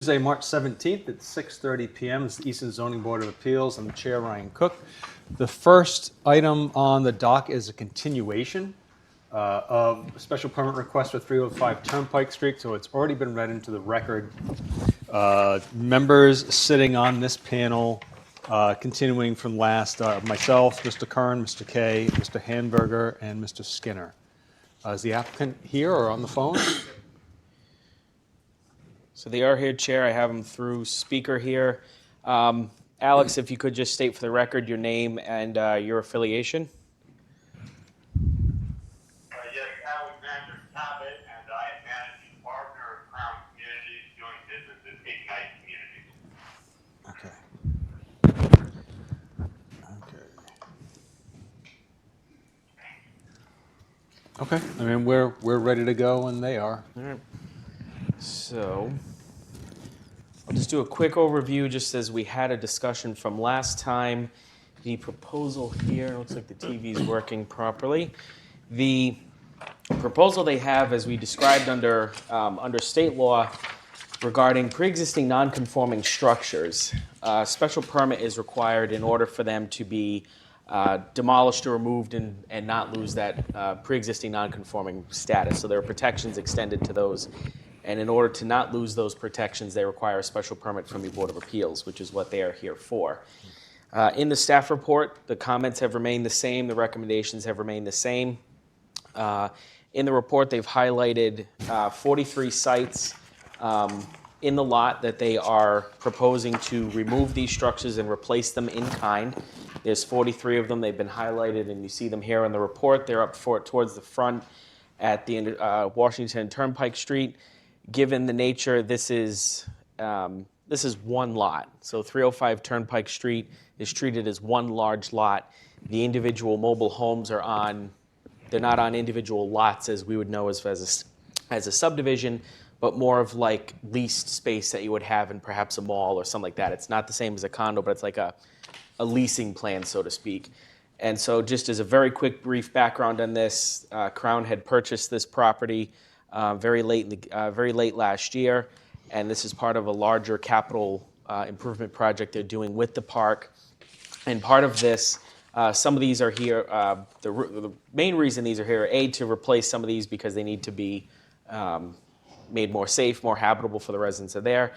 Tuesday, March 17th at 6:30 p.m. is the Easton Zoning Board of Appeals. I'm the Chair, Ryan Cook. The first item on the dock is a continuation of a special permit request for 305 Turnpike Street, so it's already been read into the record. Members sitting on this panel, continuing from last, myself, Mr. Kern, Mr. Kay, Mr. Hamburger, and Mr. Skinner. Is the applicant here or on the phone? So they are here, Chair. I have them through speaker here. Alex, if you could just state for the record your name and your affiliation. Yes, Alexander Cabot, and I am managing partner of Crown Communities, doing business as ECAT Communities. Okay. I mean, we're ready to go, and they are. All right. So I'll just do a quick overview, just as we had a discussion from last time. The proposal here, looks like the TV's working properly. The proposal they have, as we described under state law, regarding pre-existing non-conforming structures, special permit is required in order for them to be demolished or removed and not lose that pre-existing non-conforming status. So there are protections extended to those. And in order to not lose those protections, they require a special permit from the Board of Appeals, which is what they are here for. In the staff report, the comments have remained the same. The recommendations have remained the same. In the report, they've highlighted 43 sites in the lot that they are proposing to remove these structures and replace them in kind. There's 43 of them. They've been highlighted, and you see them here in the report. They're up towards the front at the end of Washington Turnpike Street. Given the nature, this is one lot. So 305 Turnpike Street is treated as one large lot. The individual mobile homes they're not on individual lots as we would know as a subdivision, but more of like leased space that you would have in perhaps a mall or something like that. It's not the same as a condo, but it's like a leasing plan, so to speak. And so just as a very quick, brief background on this, Crown had purchased this property very late last year, and this is part of a larger capital improvement project they're doing with the park. And part of this, some of these are here. The main reason these are here, to replace some of these because they need to be made more safe, more habitable for the residents of there.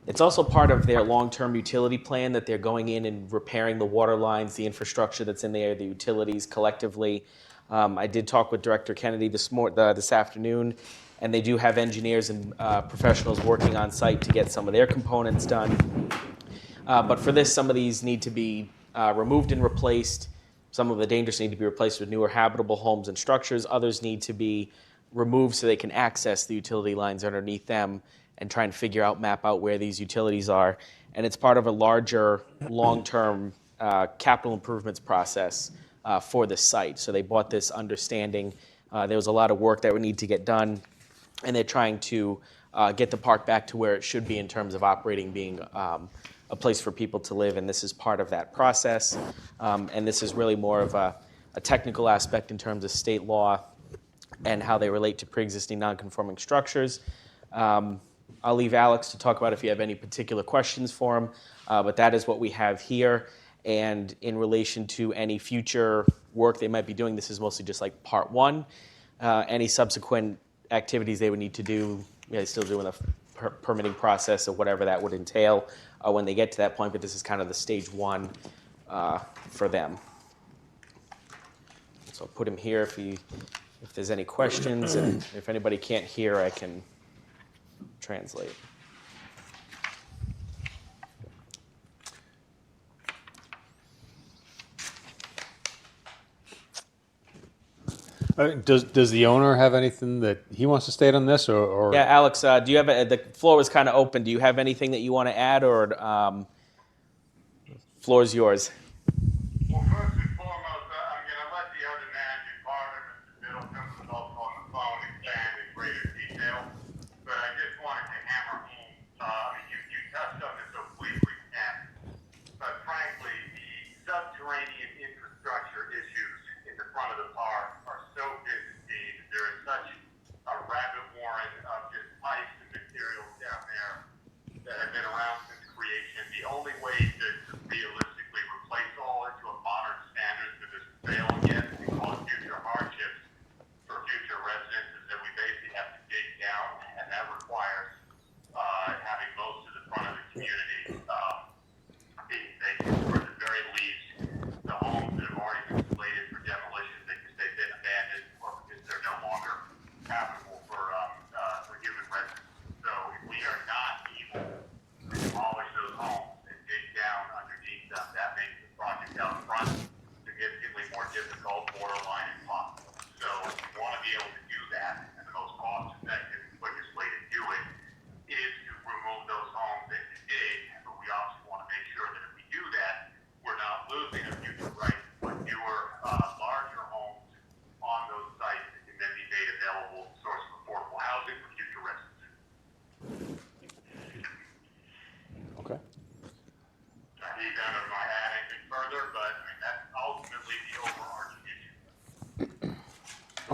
It's also part of their long-term utility plan that they're going in and repairing the water lines, the infrastructure that's in there, the utilities collectively. I did talk with Director Kennedy this afternoon, and they do have engineers and professionals working on site to get some of their components done. But for this, some of these need to be removed and replaced. Some of the dangerous need to be replaced with newer habitable homes and structures. Others need to be removed so they can access the utility lines underneath them and try and map out where these utilities are. And it's part of a larger, long-term capital improvements process for the site. So they bought this understanding there was a lot of work that would need to get done, and they're trying to get the park back to where it should be in terms of operating, being a place for people to live, and this is part of that process. And this is really more of a technical aspect in terms of state law and how they relate to pre-existing non-conforming structures. I'll leave Alex to talk about if you have any particular questions for him, but that is what we have here. And in relation to any future work they might be doing, this is mostly just like part one. Any subsequent activities they would need to do, they're still doing the permitting process or whatever that would entail when they get to that point, but this is kind of the stage one for them. So I'll put him here if there's any questions, and if anybody can't hear, I can translate. Does the owner have anything that he wants to state on this, or? Yeah, Alex, do you have the floor is kind of open. Do you have anything that you want to add, or floor is yours? Well, first and foremost, I'm going to let the other managing partner, Mr. Middleton, who's also on the phone, expand in greater detail. But I just wanted to hammer home, you touched on this so briefly, but frankly, the subterranean infrastructure issues in the front of the park are so Byzantine. There is such a rabbit warren of just pipes and materials down there that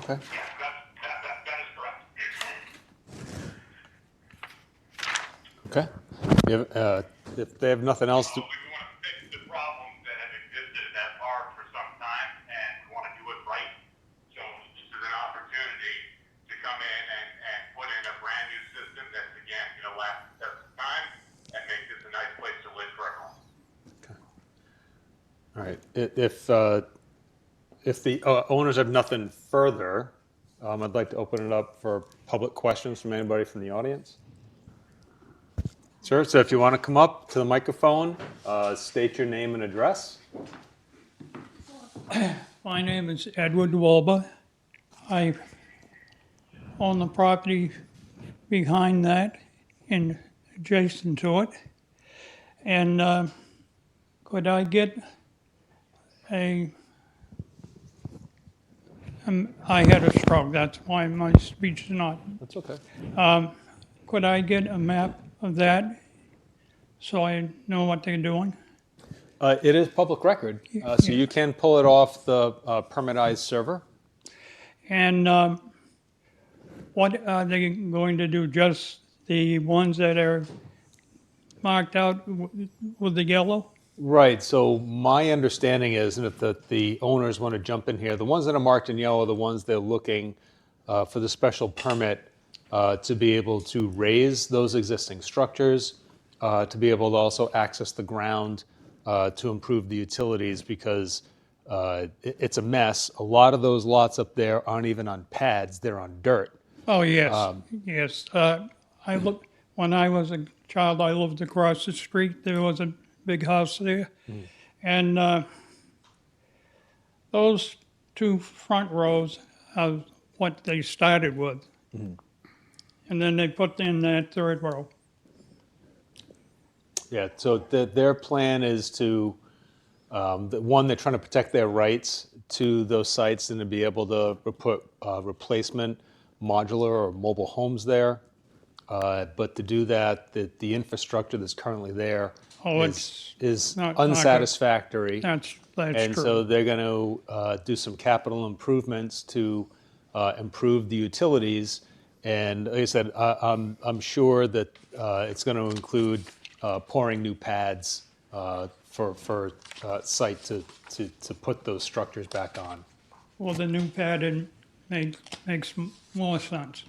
Okay. Yes, that is correct. Okay. If they have nothing else to, We want to fix the problems that have existed in that park for some time, and we want to do it right. So this is an opportunity to come in and put in a brand new system that's, again, last the test of time and make this a nice place to live for everyone. all right. If the owners have nothing further, I'd like to open it up for public questions from anybody from the audience. Sure. So if you want to come up to the microphone, state your name and address. My name is Edward Wolber. I own the property behind that and adjacent to it. And could I get I had a stroke, that's why my speech is not. That's okay. Could I get a map of that so I know what they're doing? It is public record, so you can pull it off the permitized server. And what are they going to do? Just the ones that are marked out with the yellow? Right. So my understanding is, and if the owners want to jump in here, the ones that are marked in yellow are the ones they're looking for the special permit to be able to raise those existing structures, to be able to also access the ground to improve the utilities, because it's a mess. A lot of those lots up there aren't even on pads; they're on dirt. Oh, yes, yes. When I was a child, I lived across the street. There was a big house there. And those two front rows are what they started with. And then they put in that third row. Yeah. So their plan is to, they're trying to protect their rights to those sites and to be able to put replacement modular or mobile homes there. But to do that, the infrastructure that's currently there is not good. unsatisfactory. That's And true. so they're going to do some capital improvements to improve the utilities. And like I said, I'm sure that it's going to include pouring new pads for site to put those structures back on. Well, the new pattern makes more sense.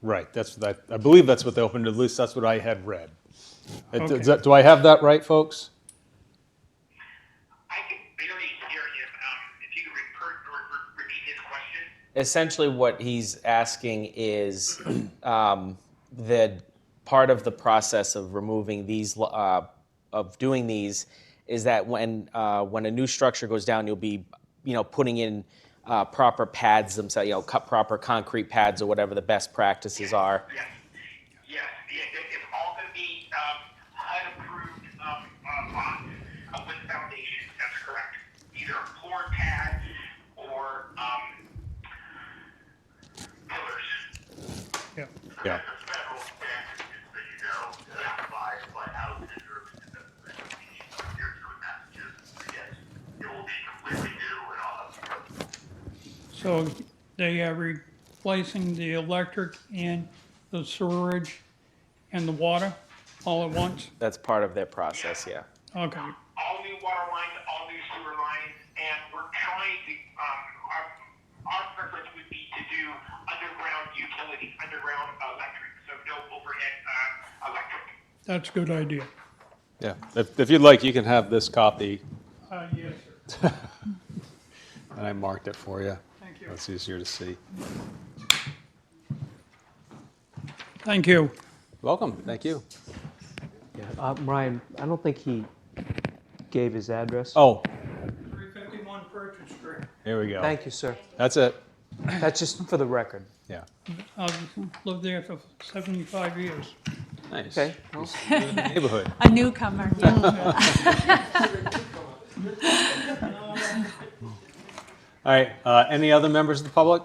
Right. That's what I believe that's what they opened. At least that's what I had read. Okay. Do I have that right, folks? I can barely hear him. If you could repeat his question. Essentially, what he's asking is the part of the process of removing these, of doing these, is that when a new structure goes down, you'll be, putting in proper pads themselves, proper concrete pads or whatever the best practices are. Yes. It's all going to be HUD-approved lots with foundation. That's correct. Either poured pad or pillars. Yeah. Yeah. The federal standard, just so you know, by housing here through Massachusetts. Yes, it will be completely new and all that. So they are replacing the electric and the sewerage and the water all at once? That's part of their process, yeah. Okay. All new water lines, all new sewer lines, and we're trying to, our preference would be to do underground utilities, underground electric, so no overhead electric. That's a good idea. Yeah. If you'd like, you can have this copy, Yes, sir. and I marked it for you. Thank you. That's easier to see. Thank you. Welcome. Thank you. Yeah, Ryan, I don't think he gave his address. Oh, 351 Purchase Street. here we go. Thank you, sir. That's it. That's just for the record. Yeah. I've lived there for 75 years. Nice. Okay. Well, Neighborhood. A newcomer, yeah. All right. Any other members of the public?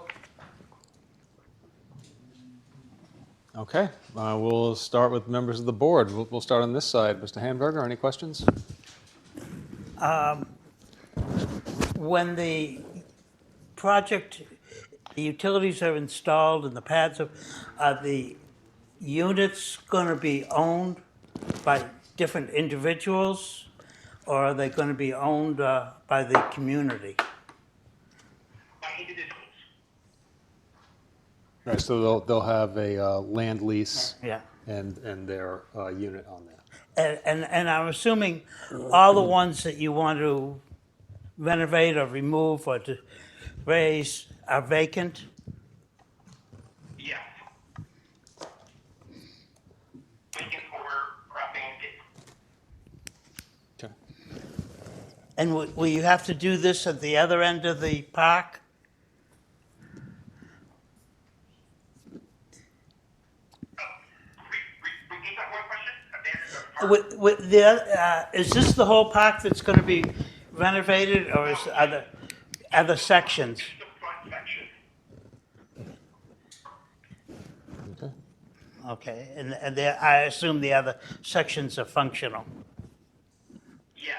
Okay. We'll start with members of the board. We'll start on this side. Mr. Hamburger, any questions? When the project The utilities are installed and the pads are the units going to be owned by different individuals, or are they going to be owned by the community? By individuals. Right, so they'll have a land lease Yeah. and their unit on that. And I'm assuming all the ones that you want to renovate or remove or to raise are vacant? Yes. Vacant or abandoned. Okay. And will you have to do this at the other end of the park? Repeat that one question? Abandoned or Is this the whole park that's going to be renovated, or is other sections? the front section. Okay. Okay, and I assume the other sections are functional. Yes.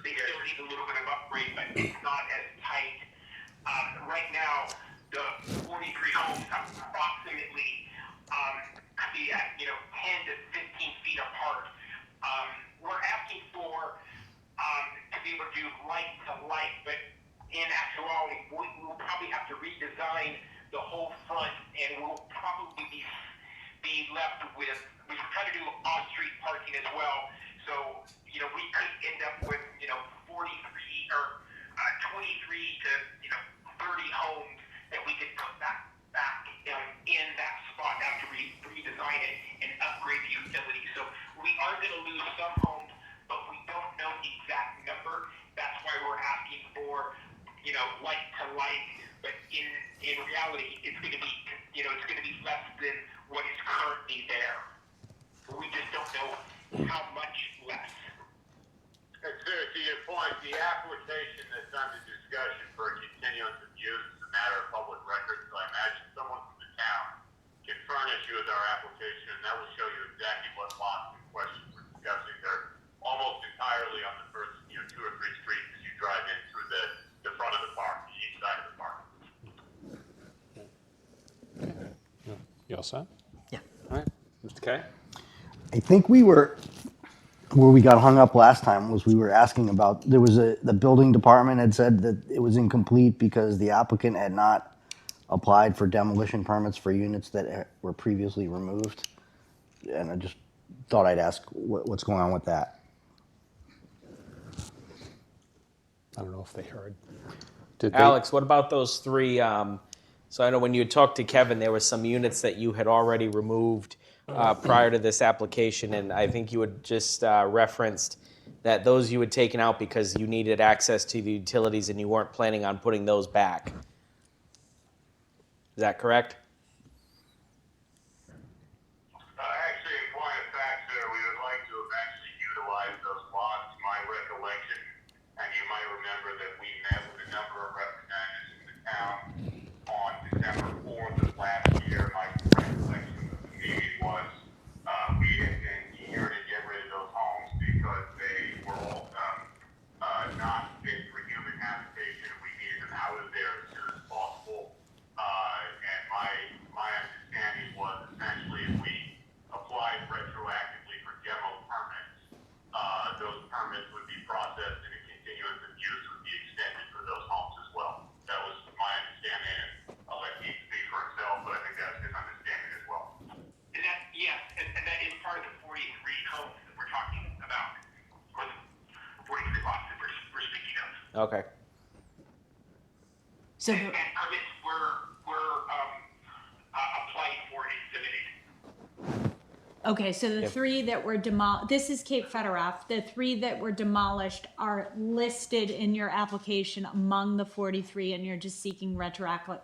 They still need a little bit of upgrade, but it's not as tight. Right now, the 43 homes approximately could be at 10 to 15 feet apart. We're asking for to be able to do light to light, but in actuality, we will probably have to redesign the whole front, and we'll probably be left with. We try to do off-street parking as well, so we could end up with 43 or 23 to 30 homes that we could put back in that spot after we redesign it and upgrade the utilities. So we are going to lose some homes, but we don't know the exact number. That's why we're asking for light to light. But in reality, it's going to be it's going to be less than what is currently there. We just don't know how much less. And sir, to your point, the application that's under discussion for a continuance of use is a matter of public record. So I imagine someone from the town can furnish you with our application, and that will show you exactly what lots and questions we're discussing. They're almost entirely on the first 2 or 3 streets as you drive in through the front of the park, the east side of the park. You all set? Yeah. All right. Mr. Kay? I think where we got hung up last time was we were asking about, the building department had said that it was incomplete because the applicant had not applied for demolition permits for units that were previously removed. And I just thought I'd ask what's going on with that. I don't know if they heard. Did they? Alex, what about those three? So I know when you talked to Kevin, there were some units that you had already removed prior to this application, and I think you had just referenced that those you had taken out because you needed access to the utilities and you weren't planning on putting those back. Is that correct? Actually, in point of fact, sir, we would like to eventually utilize those lots. My recollection, and you might remember that we met with a number of representatives in the town on December 4th of last year. My recollection of the meeting was we had been eager to get rid of those homes because they were all not fit for human habitation. We needed them out of there as soon as possible. And my understanding was essentially if we applied retroactively for demo permits, those permits would be processed and a continuance of use would be extended for those homes as well. That was my understanding, and I'll let Keith speak for himself, but I think that's his understanding as well. And that, yes, and that is part of the 43 homes that we're talking about, or the 43 lots that we're speaking of. Okay. So, And permits were applied for and submitted. okay, so the three that were this is Cape Federoff. The three that were demolished are listed in your application among the 43, and you're just seeking retroactive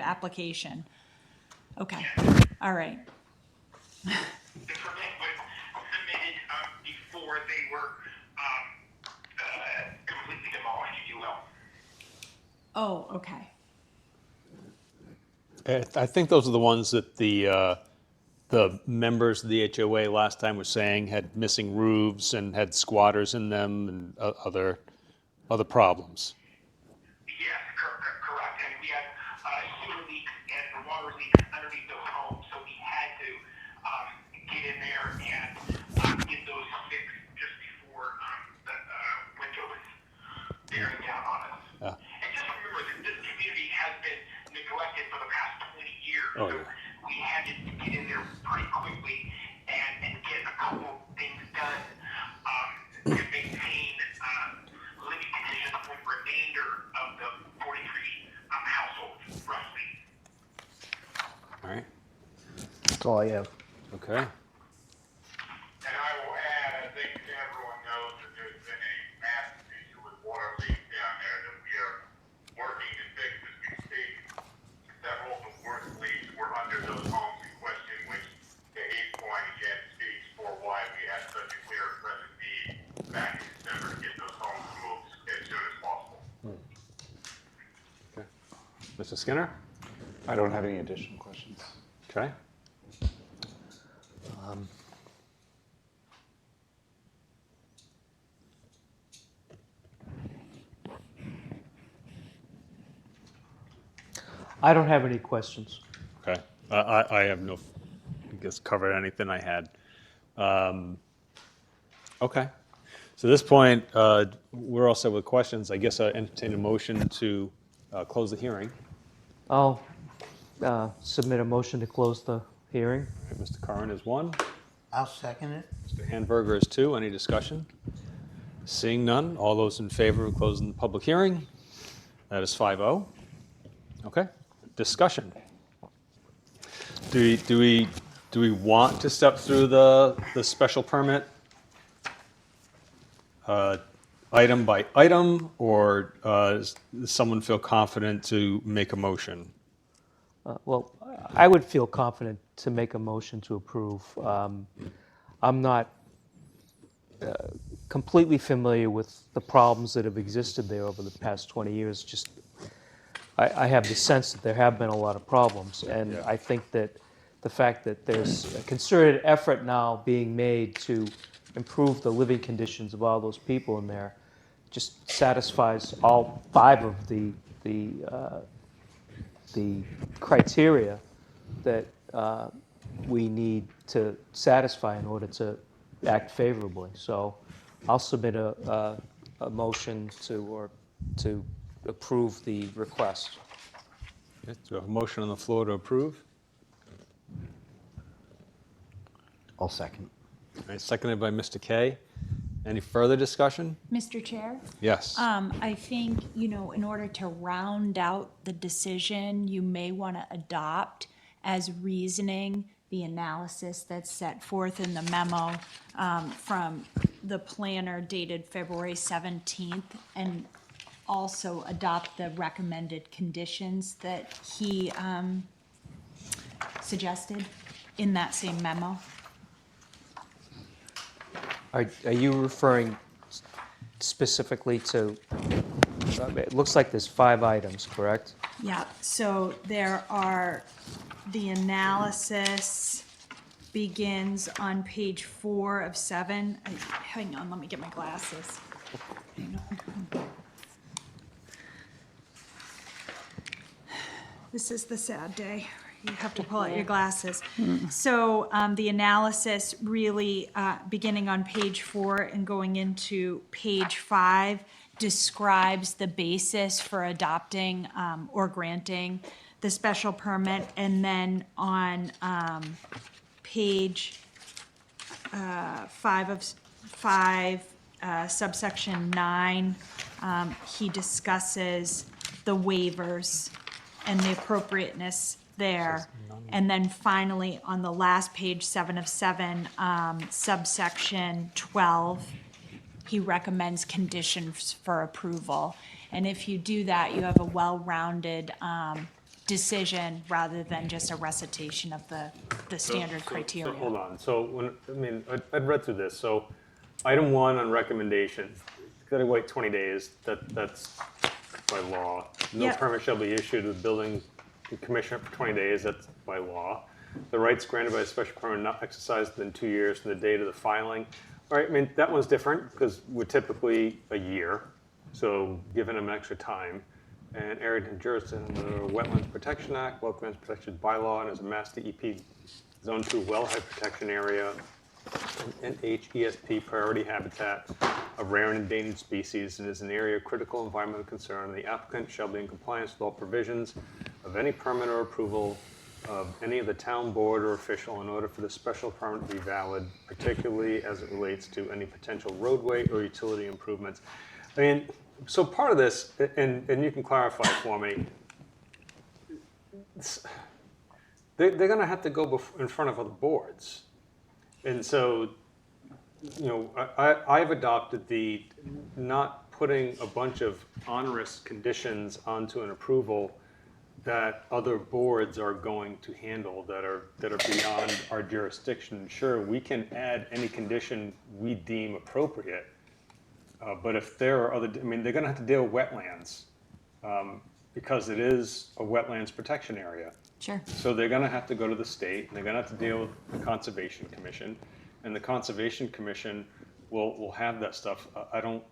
application. Okay, all right. The permit was submitted before they were completely demolished, if you will. Oh, okay. I think those are the ones that the members of the HOA last time were saying had missing roofs and had squatters in them and other problems. Yes, had sewer leaks and the water leaks underneath those homes, so we had to get in there and get those fixed just before the winter was bearing down on us. Yeah. And just remember that this community has been neglected for the past 20 years. Oh, So yeah. we had to get in there pretty quickly and get a couple things done to maintain living conditions for the remainder of the 43 households, roughly. All right. That's all I have. Okay. And I will add, I think everyone knows that there's been a massive issue with water leaks down there that we are working to fix as we speak. Several of the worst leaks were under those homes in question, which to Abe's point again speaks for why we had such a clear and present need back in December to get those homes moved as soon as possible. Okay. Mr. Skinner? I don't have any additional questions. Okay. I don't have any questions. Okay. I have no, I guess, covered anything I had. Okay. So at this point, we're all set with questions. I guess I entertain a motion to close the hearing. I'll submit a motion to close the hearing. All right, Mr. Curran is one. I'll second it. Mr. Handberger is two. Any discussion? Seeing none, all those in favor of closing the public hearing? That is 5-0. Okay. Discussion. Do we want to step through the special permit item by item, or does someone feel confident to make a motion? Well, I would feel confident to make a motion to approve. I'm not completely familiar with the problems that have existed there over the past 20 years. Just, I have the sense that there have been a lot of problems, and I think that the fact that there's a concerted effort now being made to improve the living conditions of all those people in there just satisfies all 5 of the criteria that we need to satisfy in order to act favorably. So I'll submit a motion to approve the request. Okay, do we have a motion on the floor to approve? I'll second. All right, seconded by Mr. Kay. Any further discussion? Mr. Chair? Yes. I think, in order to round out the decision, you may want to adopt as reasoning the analysis that's set forth in the memo from the planner dated February 17th, and also adopt the recommended conditions that he suggested in that same memo. Are you referring specifically to, it looks like there's 5 items, correct? Yeah, so there are, the analysis begins on page 4 of 7. Hang on, let me get my glasses. Hang on. This is the sad day. You have to pull out your glasses. So the analysis really, beginning on page 4 and going into page 5, describes the basis for adopting or granting the special permit. And then on page 5 subsection 9, he discusses the waivers and the appropriateness there. And then finally, on the last page, 7 of 7, subsection 12, he recommends conditions for approval. And if you do that, you have a well-rounded decision rather than just a recitation of the standard criteria. So hold on. So I'd read through this. So item 1 on recommendation, got to wait 20 days. That's by law. No Yep. permit shall be issued to the building commissioner for 20 days. That's by law. The rights granted by a special permit not exercised within 2 years from the date of the filing. All right, that one's different because we're typically a year, so giving them extra time. and area jurisdiction under the Wetlands Protection Act, Wetlands Protection Bylaw, and is a Mass DEP Zone 2 wellhead protection area, NHESP priority habitat of rare and endangered species, and is an area of critical environmental concern. The applicant shall be in compliance with all provisions of any permit or approval of any of the town board or official in order for the special permit to be valid, particularly as it relates to any potential roadway or utility improvements. I mean, so part of this, and you can clarify for me, they're going to have to go in front of other boards. And so, you know, I've adopted the not putting a bunch of onerous conditions onto an approval that other boards are going to handle that are beyond our jurisdiction. Sure, we can add any condition we deem appropriate, but if there are other, I mean, they're going to have to deal with wetlands because it is a wetlands protection area. Sure. So they're going to have to go to the state, and they're going to have to deal with the Conservation Commission, and the Conservation Commission will have that stuff. I don't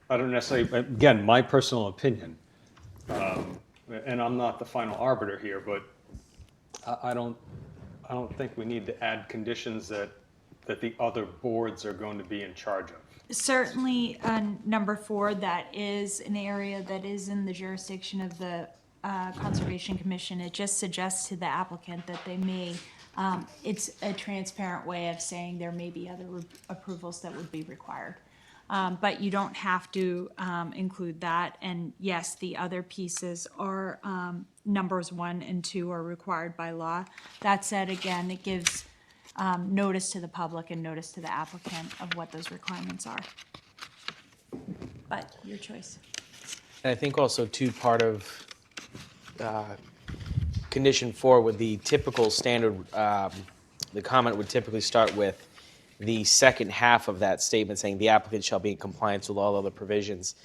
necessarily. Again, my personal opinion, and I'm not the final arbiter here, but I don't think we need to add conditions that the other boards are going to be in charge of. Certainly, number 4, that is an area that is in the jurisdiction of the Conservation Commission. It just suggests to the applicant that they may, it's a transparent way of saying there may be other approvals that would be required. But you don't have to include that. And yes, the other pieces are, numbers 1 and 2 are required by law. That said, again, it gives notice to the public and notice to the applicant of what those requirements are. But your choice. And I think also too, part of condition 4 with the typical standard, the comment would typically start with the second half of that statement saying the applicant shall be in compliance with all other provisions.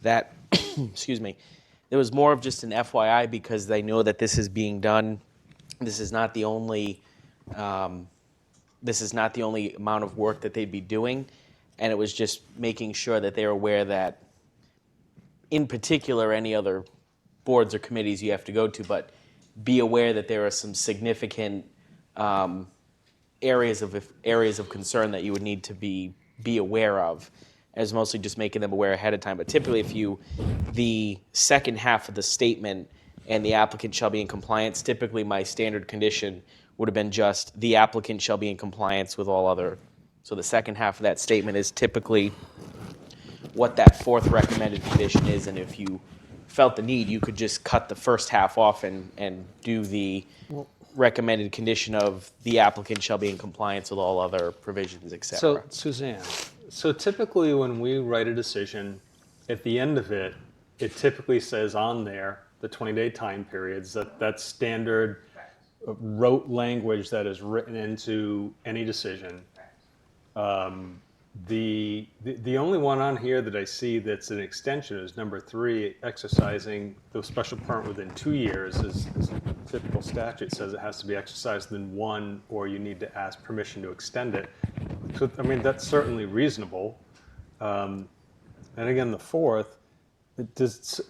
That, excuse me, there was more of just an FYI because they know that this is being done. This is not the only amount of work that they'd be doing, and it was just making sure that they're aware that, in particular, any other boards or committees you have to go to, but be aware that there are some significant areas of concern that you would need to be aware of, as mostly just making them aware ahead of time. But typically, the second half of the statement and the applicant shall be in compliance, typically my standard condition would have been just the applicant shall be in compliance with all other. So the second half of that statement is typically what that 4th recommended condition is, and if you felt the need, you could just cut the first half off and do the recommended condition of the applicant shall be in compliance with all other provisions, etc. So, Suzanne, so typically when we write a decision, at the end of it, it typically says on there the 20-day time periods. That's standard rote language that is written into any decision. The only one on here that I see that's an extension is number 3, exercising the special permit within 2 years. Is typical statute says it has to be exercised within 1, or you need to ask permission to extend it. So I mean that's certainly reasonable. And again, the 4th, does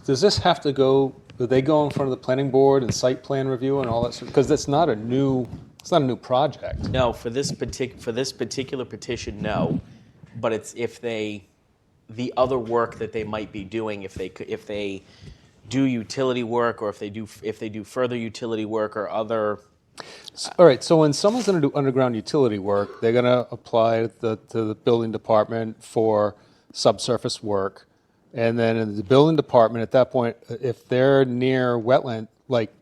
this have to go? Do they go in front of the planning board and site plan review and all that? Because that's not a new. It's not a new project. No, for this particular petition, no. But it's the other work that they might be doing, if they do utility work, or if they do further utility work or other. All right. So when someone's going to do underground utility work, they're going to apply to the building department for subsurface work, and then in the building department at that point, if they're near wetland, like.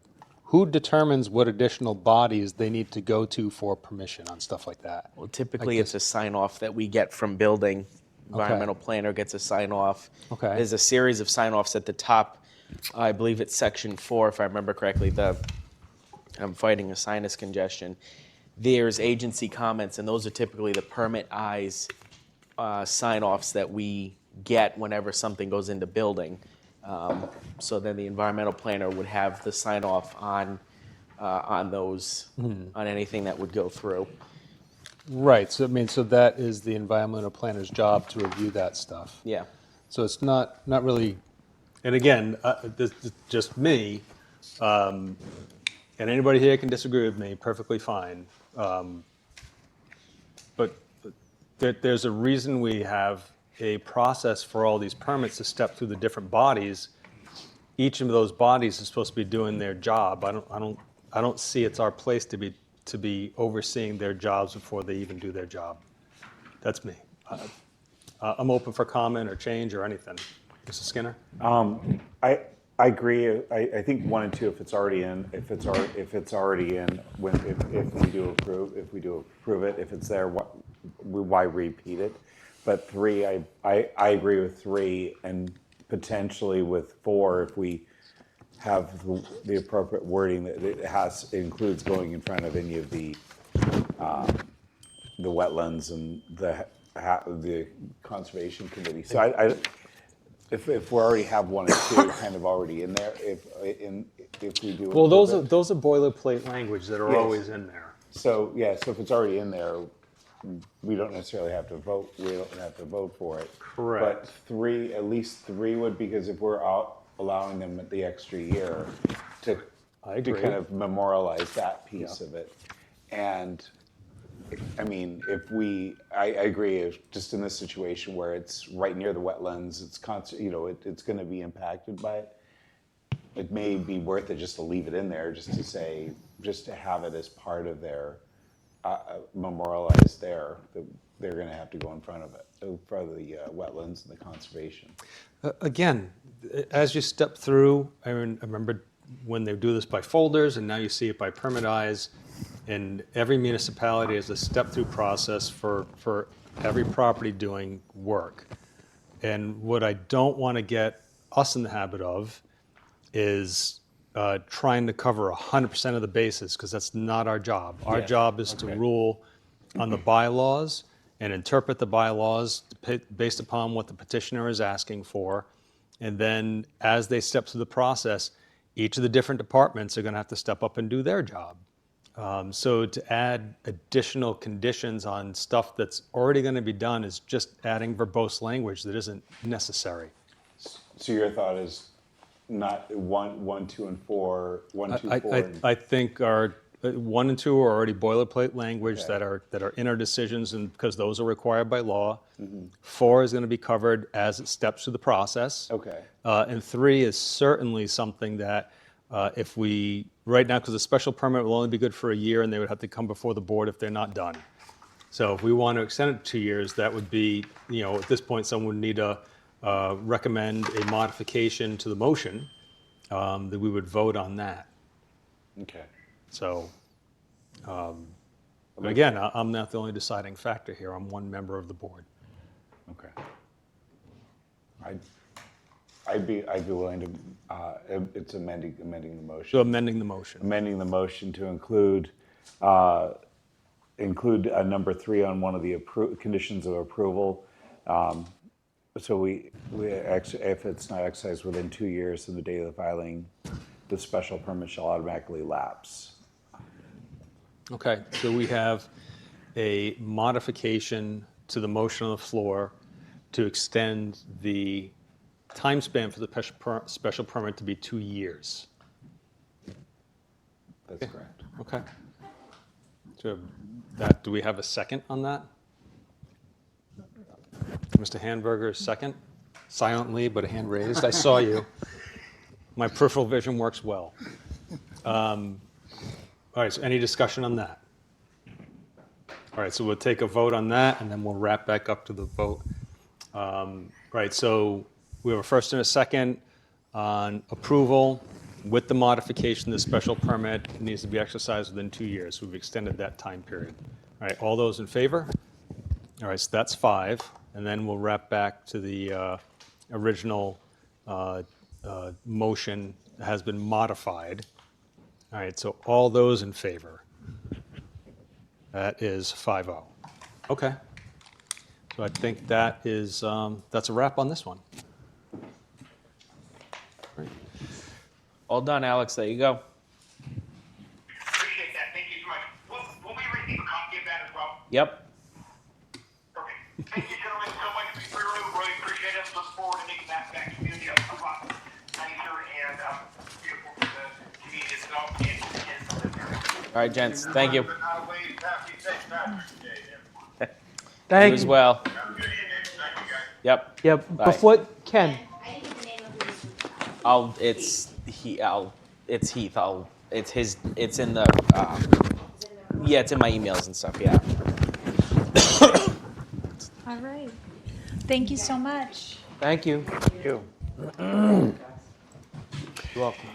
Who determines what additional bodies they need to go to for permission on stuff like that? Well, typically it's a sign-off that we get from building. Environmental planner gets a sign-off. Okay. There's a series of sign-offs at the top. I believe it's section 4, if I remember correctly. I'm fighting a sinus congestion. There's agency comments, and those are typically the permit eyes sign-offs that we get whenever something goes into building. So then the environmental planner would have the sign off on those, on anything that would go through. Right. So I mean, so that is the environmental planner's job to review that stuff. Yeah. So it's not really and again, this is just me, and anybody here can disagree with me, perfectly fine. But there's a reason we have a process for all these permits to step through the different bodies. Each of those bodies is supposed to be doing their job. I don't see it's our place to be overseeing their jobs before they even do their job. That's me. I'm open for comment or change or anything. Mr. Skinner? I agree. I think 1 and 2, if it's already in, if we do approve it, if it's there, why repeat it? But 3, I agree with 3, and potentially with 4, if we have the appropriate wording that it includes going in front of any of the wetlands and the conservation committee. So if we already have 1 and 2 kind of already in there, if we do. Well, those are boilerplate language that are Yes. always in there. So so if it's already in there, we don't necessarily have to vote. We don't have to vote for it. Correct. But at least 3 would, because if we're allowing them the extra year to kind of memorialize that piece of it, and I mean, I agree. Just in this situation where it's right near the wetlands, it's it's going to be impacted by it. It may be worth it just to leave it in there, just to have it as part of their memorialized there. They're going to have to go in front of it, in front of the wetlands and the conservation. Again, as you step through, I remember when they do this by folders, and now you see it by permit eyes. And every municipality has a step-through process for every property doing work. And what I don't want to get us in the habit of is trying to cover 100% of the bases, because that's not our job. Our job is to rule on the bylaws and interpret the bylaws based upon what the petitioner is asking for. And then as they step through the process, each of the different departments are going to have to step up and do their job. So to add additional conditions on stuff that's already going to be done is just adding verbose language that isn't necessary. So your thought is not 1, 2, and 4, 1, 2, 4. I think our 1 and 2 are already boilerplate language that are in our decisions, and because those are required by law. 4 is going to be covered as it steps through the process. Okay. And 3 is certainly something that if we, right now, because the special permit will only be good for a year, and they would have to come before the board if they're not done. So if we want to extend it to 2 years, that would be, at this point, someone would need to recommend a modification to the motion, that we would vote on that. Okay. So, but again, I'm not the only deciding factor here. I'm one member of the board. Okay. I'd be willing to. It's amending the motion. So amending the motion. Amending the motion to include number 3 on one of the conditions of approval. So we if it's not exercised within 2 years from the date of the filing, the special permit shall automatically lapse. Okay, so we have a modification to the motion on the floor to extend the time span for the special permit to be 2 years. That's correct. Okay. So do we have a second on that? Mr. Handberger, second? Silently, but a hand raised. I saw you. My peripheral vision works well. All right, so any discussion on that? All right, so we'll take a vote on that, and then we'll wrap back up to the vote. Right, so we have a first and a second on approval with the modification. The special permit needs to be exercised within 2 years. We've extended that time period. All right, all those in favor? All right, so that's 5, and then we'll wrap back to the original motion that has been modified. All right, so all those in favor? That is 5-0. Okay. So I think that is, that's a wrap on this one. Great. All done, Alex. There you go. Appreciate that. Thank you so much. Will we receive a copy of that as well? Yep. Perfect. Thank you, gentlemen, so much. We really appreciate it. Look forward to making that back to you. beautiful for the community itself and for the kids to live here. All right, gents, thank you. But not least, happy St. Patrick's Day, everyone. You Thank as you. well. Have a good evening. Thank you, guys. Yep. Yep, Bye. before, Ken, It's Heath. It's in the, yeah, it's in my emails and stuff, yeah. All right. Thank you so much. thank you. You. You're welcome.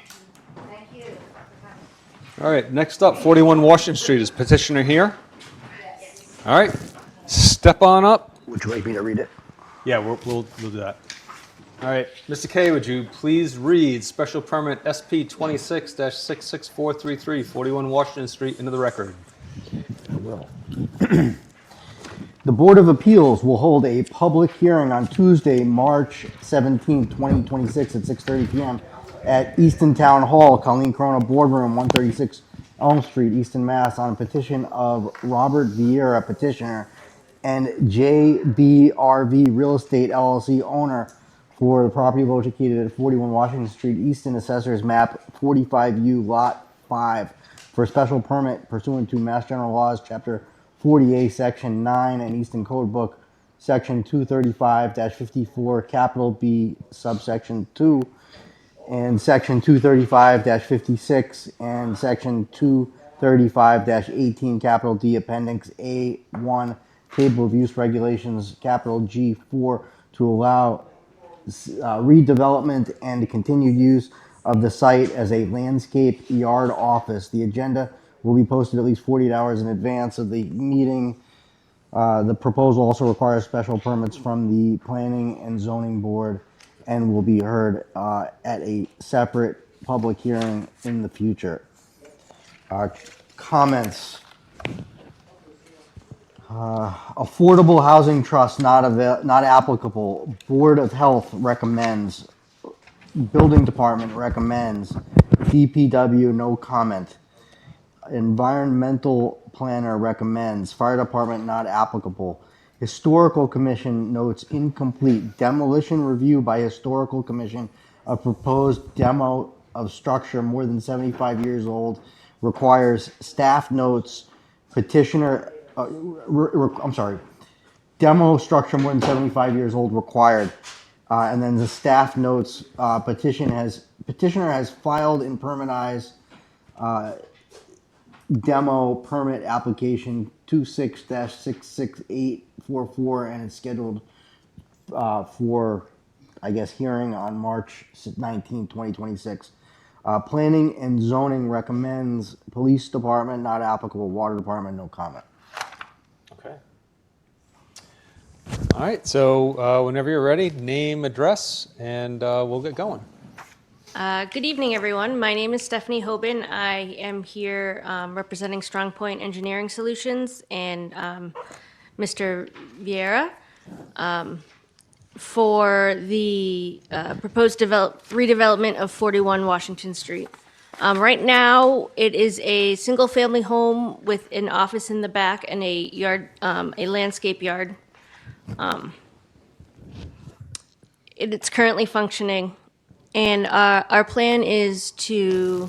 All right, next up, 41 Washington Street. Is petitioner here? All right, step on up. Would you like me to read it? Yeah, we'll do that. All right, Mr. K, would you please read special permit SP 26-66433, 41 Washington Street, into the record? I will. The Board of Appeals will hold a public hearing on Tuesday, March 17, 2026 at 6:30 p.m. at Easton Town Hall, Colleen Corona Boardroom, 136 Elm Street, Easton, Mass. On a petition of Robert Vieira, petitioner, and JBRV Real Estate LLC owner for the property located at 41 Washington Street, Easton, Assessors Map 45U, Lot 5, for a special permit pursuant to Mass General Laws, Chapter 48, Section 9, and Easton Code Book, Section 235-54, Capital B, subsection 2, and Section 235-56, and Section 235-18, Capital D, Appendix A1, Table of Use Regulations, Capital G4, to allow redevelopment and continued use of the site as a landscape yard office. The agenda will be posted at least 48 hours in advance of the meeting. The proposal also requires special permits from the Planning and Zoning Board and will be heard at a separate public hearing in the future. Comments. Affordable Housing Trust not applicable. Board of Health recommends. Building Department recommends. DPW no comment. Environmental Planner recommends. Fire Department not applicable. Historical Commission notes incomplete. Demolition review by Historical Commission of proposed demo of structure more than 75 years old requires staff notes. Petitioner demo structure more than 75 years old required. And then the staff notes, petitioner has filed in permitize demo permit application 26-66844 and it's scheduled for, I guess, hearing on March 19, 2026. Planning and Zoning recommends. Police Department not applicable. Water Department no comment. Okay. All right, so whenever you're ready, name, address, and we'll get going. Good evening, everyone. My name is Stephanie Hoban. I am here representing Strong Point Engineering Solutions and Mr. Vieira for the proposed redevelopment of 41 Washington Street. Right now, it is a single-family home with an office in the back and a yard, a landscape yard. It's currently functioning. And our plan is to,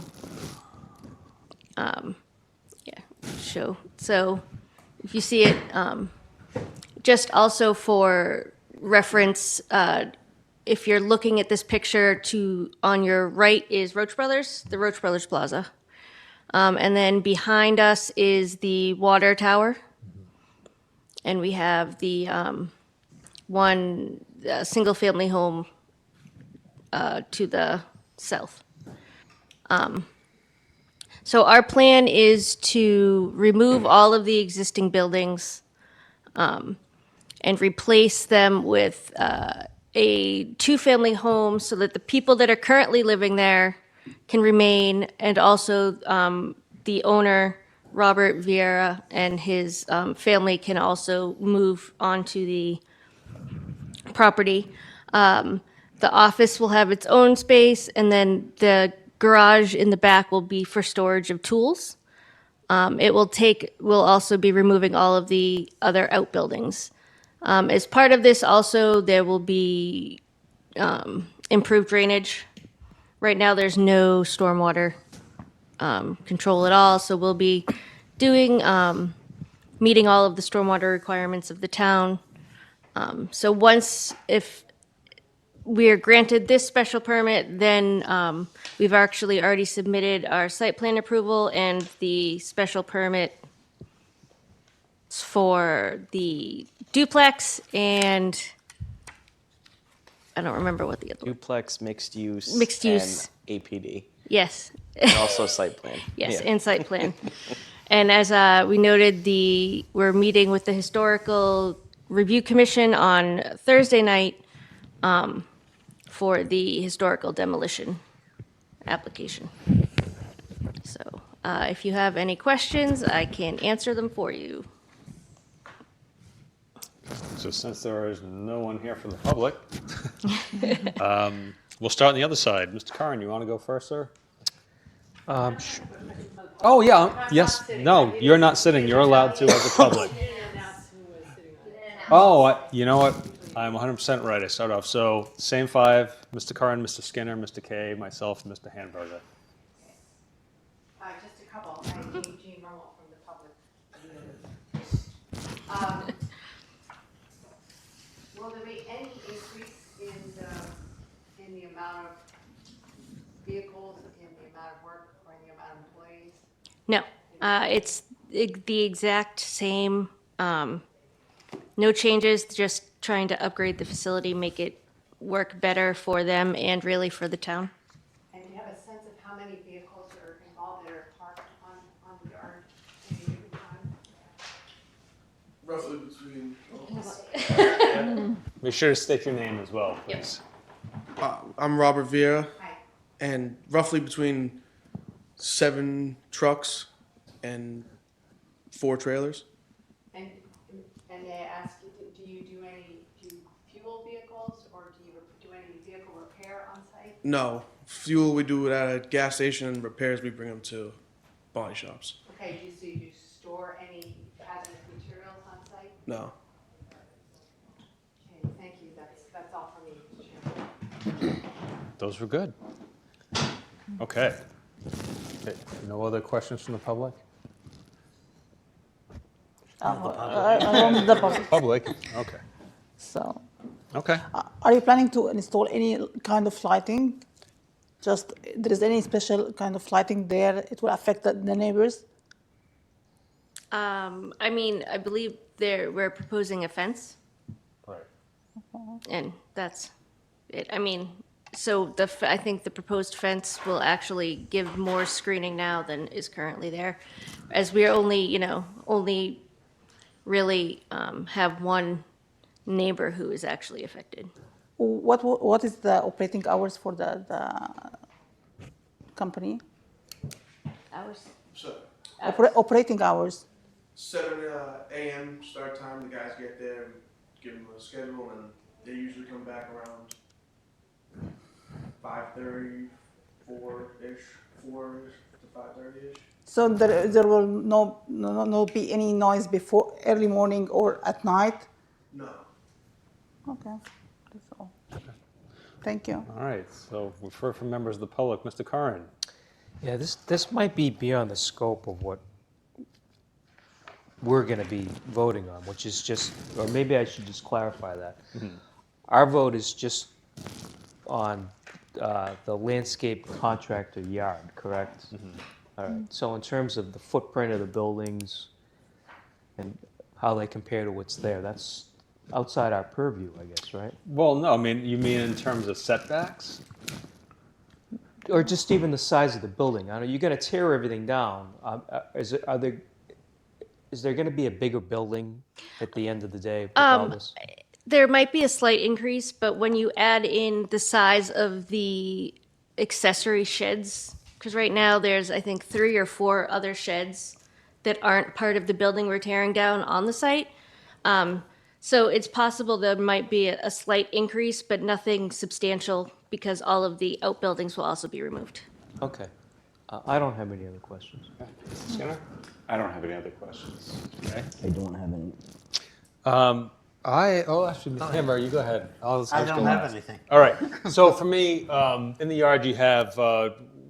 show. So if you see it, just also for reference, if you're looking at this picture, on your right is Roach Brothers, the Roach Brothers Plaza. And then behind us is the water tower. And we have the one single-family home to the south. So our plan is to remove all of the existing buildings and replace them with a two-family home so that the people that are currently living there can remain, and also the owner, Robert Vieira, and his family can also move onto the property. The office will have its own space, and then the garage in the back will be for storage of tools. We'll also be removing all of the other outbuildings. As part of this also, there will be improved drainage right now there's no stormwater control at all, so we'll be doing, meeting all of the stormwater requirements of the town. So once, if we are granted this special permit, then we've actually already submitted our site plan approval and the special permit for the duplex, and I don't remember what the other one. Duplex, mixed use. Mixed use. And APD. Yes, And also site plan. yes, Yeah. and site plan. And as we noted, we're meeting with the Historical Review Commission on Thursday night for the historical demolition application. So if you have any questions, I can answer them for you. So since there is no one here from the public, we'll start on the other side. Mr. Curran, you want to go first, sir? Oh, yeah, yes. No, you're not sitting. You're allowed to as a public. Oh, you know what? I'm 100% right. I start off. So same five, Mr. Curran, Mr. Skinner, Mr. Kay, myself, and Mr. Hamburger. Just a couple. I'm Jean Rummel from the public. Will there be any increase in the amount of vehicles, in the amount of work, or in the amount of employees? No, it's the exact same, no changes, just trying to upgrade the facility, make it work better for them and really for the town. And do you have a sense of how many vehicles are involved that are parked on the yard at any given time? Roughly between. Be sure to state your name as well, please. I'm Robert Vieira, Hi. and roughly between 7 trucks and 4 trailers. And they ask you, do you fuel vehicles, or do you do any vehicle repair on site? No, fuel we do it at a gas station, and repairs we bring them to body shops. Okay, so you do store any hazardous materials on site? No. Okay, thank you. That's all for me, Mr. Chairman. Those were good. Okay. Okay, no other questions from the public? Around the public. Public, okay. So, Okay. are you planning to install any kind of lighting? Just, there is any special kind of lighting there, it will affect the neighbors? I mean, I believe we're proposing a fence, Right. and that's it. I mean, so I think the proposed fence will actually give more screening now than is currently there, as we're only really have one neighbor who is actually affected. What is the operating hours for the company? Hours? So, Operating hours? 7 a.m. start time. The guys get there, give them a schedule, and they usually come back around 5:30, 4-ish, 4-ish to 5:30-ish. So there will no be any noise before early morning or at night? No. Okay, that's all. Thank you. All right, so we've heard from members of the public. Mr. Curran? Yeah, this might be beyond the scope of what we're going to be voting on, which is just, or maybe I should just clarify that. Our vote is just on the landscape contractor yard, correct? All right, so in terms of the footprint of the buildings and how they compare to what's there, that's outside our purview, I guess, right? Well, no, I mean, you mean in terms of setbacks? Or just even the size of the building. I know you got to tear everything down. Is there going to be a bigger building at the end of the day with all this? There might be a slight increase, but when you add in the size of the accessory sheds, because right now there's, I think, 3 or 4 other sheds that aren't part of the building we're tearing down on the site. So it's possible there might be a slight increase, but nothing substantial, because all of the outbuildings will also be removed. Okay. I don't have any other questions. Skinner? I don't have any other questions. Okay. I don't have any. Actually, Mr. Hamburger, you go ahead. I don't have anything. All right. So for me, in the yard, you have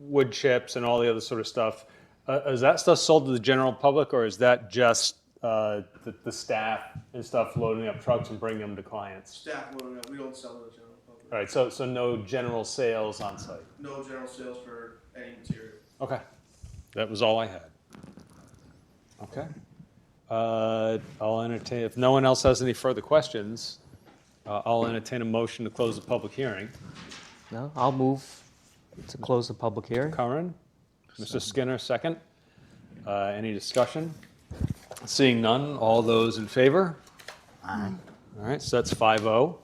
wood chips and all the other sort of stuff. Is that stuff sold to the general public, or is that just the staff and stuff loading up trucks and bringing them to clients? Staff loading up, we don't sell to the general public. All right. So no general sales on site. No general sales for any material. Okay. That was all I had. Okay. I'll entertain, if no one else has any further questions, I'll entertain a motion to close the public hearing. No, I'll move to close the public hearing. Curran, Mr. Skinner, second. Any discussion? Seeing none, all those in favor? Aye. All right, so that's 5-0.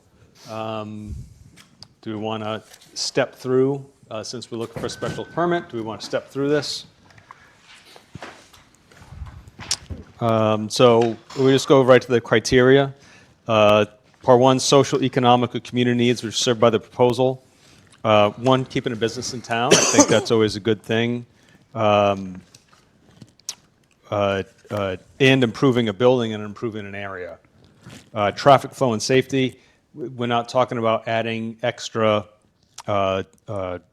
Do we want to step through, since we're looking for a special permit, do we want to step through this? So we just go right to the criteria. Part 1, social, economic, or community needs, which are served by the proposal. 1, keeping a business in town. I think that's always a good thing. And improving a building and improving an area. Traffic flow and safety. We're not talking about adding extra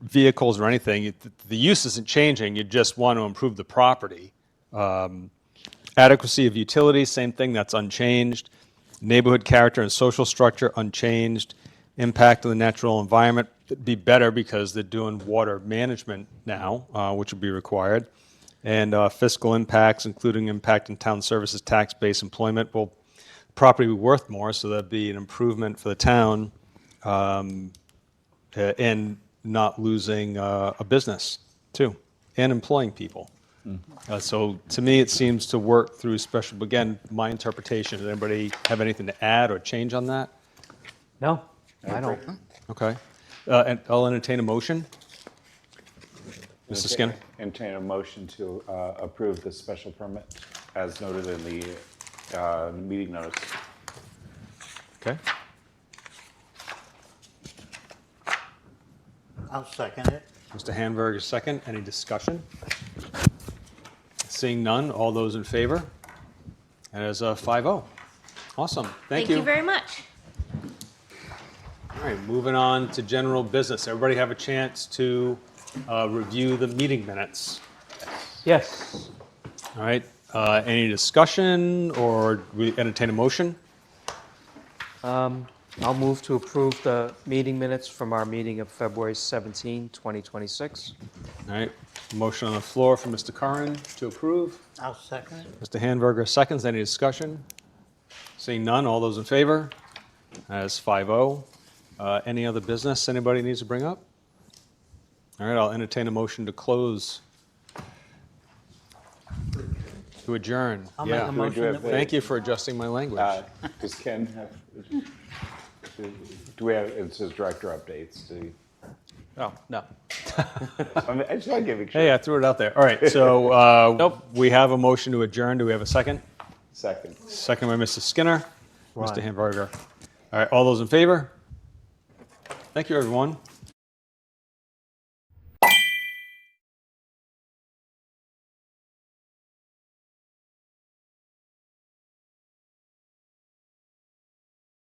vehicles or anything. The use isn't changing. You just want to improve the property. Adequacy of utilities, same thing, that's unchanged. Neighborhood character and social structure, unchanged. Impact of the natural environment, it'd be better because they're doing water management now, which would be required. And fiscal impacts, including impact in town services, tax base, employment. Well, property would be worth more, so that'd be an improvement for the town, and not losing a business, too, and employing people. So to me, it seems to work through special, again, my interpretation. Does anybody have anything to add or change on that? No, I don't. Okay. And I'll entertain a motion. Mr. Skinner? Entertain a motion to approve the special permit as noted in the meeting notice. Okay. I'll second it. Mr. Hamburger, second. Any discussion? Seeing none, all those in favor? That is 5-0. Awesome. Thank you. Thank you very much. All right, moving on to general business. Everybody have a chance to review the meeting minutes. Yes. All right. Any discussion or we entertain a motion? I'll move to approve the meeting minutes from our meeting of February 17, 2026. All right. Motion on the floor from Mr. Curran to approve. I'll second it. Mr. Hamburger seconds. Any discussion? Seeing none, all those in favor? That is 5-0. Any other business anybody needs to bring up? All right, I'll entertain a motion to close. To adjourn. I'll make a motion that we- Thank you for adjusting my language. Does Ken have, do we have, it says director updates. Oh, no. I just want to give you a Hey, I threw it out there. All right, so Nope. we have a motion to adjourn. Do we have a second? second. Second by Mr. Skinner. Mr. Right. Hamburger. All right, all those in favor? Thank you, everyone.